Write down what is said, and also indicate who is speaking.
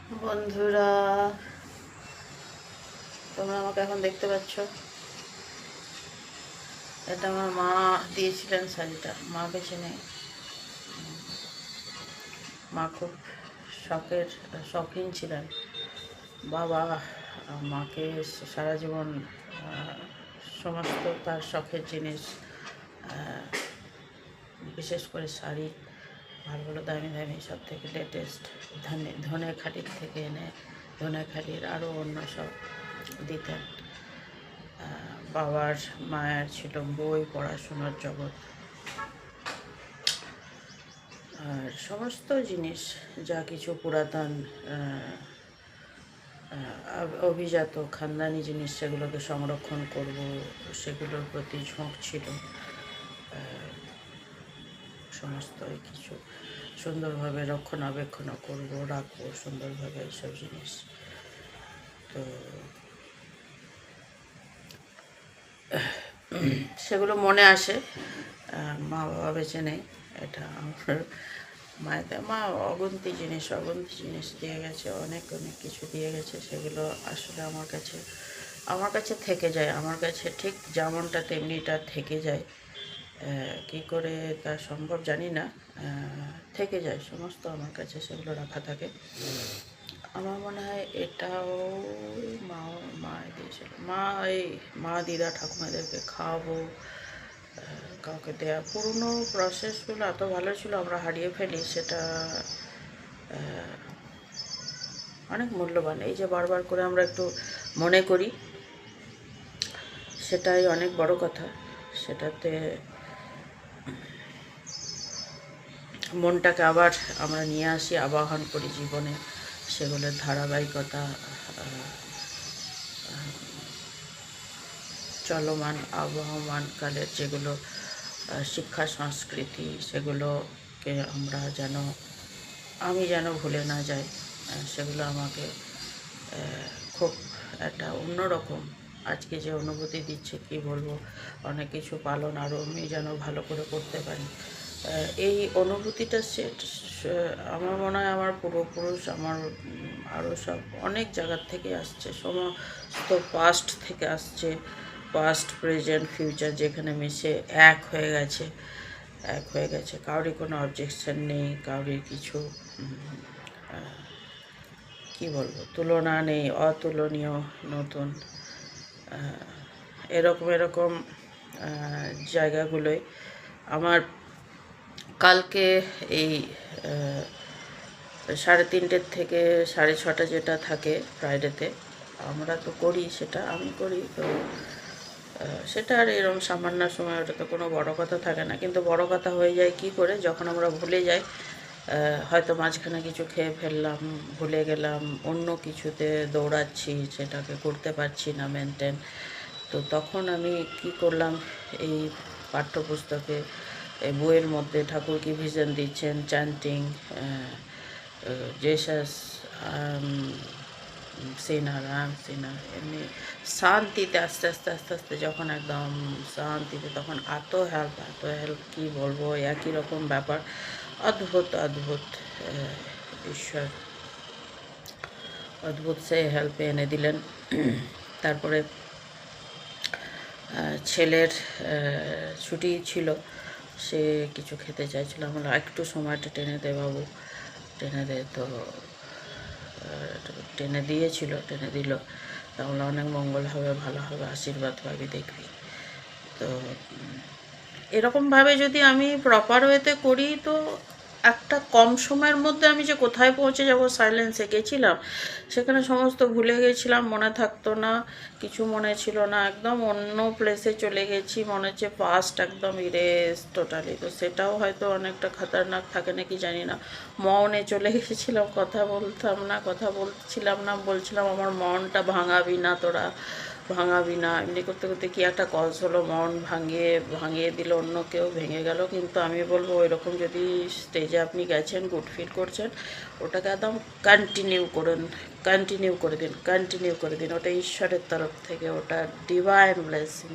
Speaker 1: বন্ধুরা, তোমরা আমাকে এখন দেখতে পাচ্ছ। এটা আমার মা দিয়েছিলেন শাড়িটা, মা বেছে নেই। মা খুব শখিন ছিলেন। বাবা মাকে সারা জীবন সমস্ত তার শখের জিনিস, বিশেষ করে শাড়ি, ভালো ভালো দামি দামি সব থেকে লেটেস্ট ধনেখালির থেকে এনে ধনেখালির আরও অন্য সব দিতেন। বাবার মায়ের ছিল বই, পড়াশোনার জগৎ, আর সমস্ত জিনিস যা কিছু পুরাতন অভিজাত খানদানি জিনিস, সেগুলোকে সংরক্ষণ করব, সেগুলোর প্রতি ঝোঁক ছিল। সমস্ত কিছু সুন্দরভাবে রক্ষণাবেক্ষণ করব, রাখবো সুন্দরভাবে এইসব জিনিস। তো সেগুলো মনে আসে। মা বাবা বেঁচে নেই, এটা আমার মা অগুন্তি জিনিস দিয়ে গেছে, অনেক অনেক কিছু দিয়ে গেছে। সেগুলো আসলে আমার কাছে থেকে যায়, আমার কাছে ঠিক যেমনটা তেমনিটা থেকে যায়। কি করে তা সম্ভব জানি না, থেকে যায় সমস্ত আমার কাছে, সেগুলো রাখা থাকে। আমার মনে হয় এটাও মা দিয়েছিল। মা দিদা ঠাকুমাদেরকে খাওয়াবো, কাউকে দেয়া। পুরনো প্রসেসগুলো এত ভালো ছিল, আমরা হারিয়ে ফেলি। সেটা অনেক মূল্যবান। এই যে বারবার করে আমরা একটু মনে করি, সেটাই অনেক বড় কথা। সেটাতে মনটাকে আবার আমরা নিয়ে আসি, আবাহন করি জীবনে, সেগুলোর ধারাবাহিকতা, চলমান আবহমান কালের যেগুলো শিক্ষা সংস্কৃতি, সেগুলোকে আমি যেন ভুলে না যাই। সেগুলো আমাকে খুব একটা অন্যরকম আজকে যে অনুভূতি দিচ্ছে, কি বলবো। অনেক কিছু পালন আরও আমি যেন ভালো করে করতে পারি। এই অনুভূতিটা আমার মনে হয় আমার পূর্বপুরুষ, আমার আরও সব অনেক জায়গার থেকে আসছে, সমস্ত পাস্ট থেকে আসছে। পাস্ট, প্রেজেন্ট, ফিউচার যেখানে মিশে এক হয়ে গেছে। কারোরই কোনো অবজেকশন নেই, কারোরই কিছু কি বলবো, তুলনা নেই, অতুলনীয়, নতুন। এরকম জায়গাগুলোয় আমার কালকে এই 3:30 থেকে 6:30 যেটা থাকে ফ্রাইডেতে, আমরা তো করি, সেটা আমি করি। তো সেটা আর এরকম সামান্য সময়, ওটা তো কোনো বড় কথা থাকে না। কিন্তু বড় কথা হয়ে যায় কি করে, যখন আমরা ভুলে যাই। হয়তো মাঝখানে কিছু খেয়ে ফেললাম, ভুলে গেলাম, অন্য কিছুতে দৌড়াচ্ছি, সেটাকে করতে পারছি না মেনটেন। তো তখন আমি কি করলাম, এই পাঠ্যপুস্তকে, এই বইয়ের মধ্যে ঠাকুর কি ভিশন দিচ্ছেন, চ্যান্টিং জেসাস সিনার এমনি শান্তিতে আস্তে আস্তে যখন একদম শান্তিতে, তখন এত হেল্প কী বলবো, একই রকম ব্যাপার। অদ্ভুত ঈশ্বর অদ্ভুত সে হেল্প এনে দিলেন। তারপরে ছেলের ছুটি ছিল, সে কিছু খেতে চাইছিল। আমরা একটু সময়টা টেনে দে বাবু, টেনে দে। তো টেনে দিল। তাহলে অনেক মঙ্গল হবে, ভালো হবে, আশীর্বাদ পাবি, দেখবি। তো এরকমভাবে যদি আমি প্রপার ওয়েতে করি, তো একটা কম সময়ের মধ্যে আমি যে কোথায় পৌঁছে যাব। সাইলেন্সে গেছিলাম, সেখানে সমস্ত ভুলে গেছিলাম, মনে থাকতো না, কিছু মনে ছিল না, একদম অন্য প্লেসে চলে গেছি, মনে হচ্ছে পাস্ট একদম ইরেজ টোটালি। তো সেটাও হয়তো অনেকটা খতরনাক থাকে নাকি জানি না। মৌনে চলে গেছিলাম, কথা বলছিলাম আমার মনটা ভাঙাবি না। এমনি করতে করতে কি একটা কজ হলো, মন ভাঙিয়ে দিল অন্য কেউ, ভেঙে গেল। কিন্তু আমি বলবো, ওইরকম যদি স্টেজে আপনি গেছেন, গুড ফিল করছেন, ওটাকে একদম কন্টিনিউ করে দিন। ওটা ঈশ্বরের তরফ থেকে, ওটা ডিভাইন ব্লেসিং।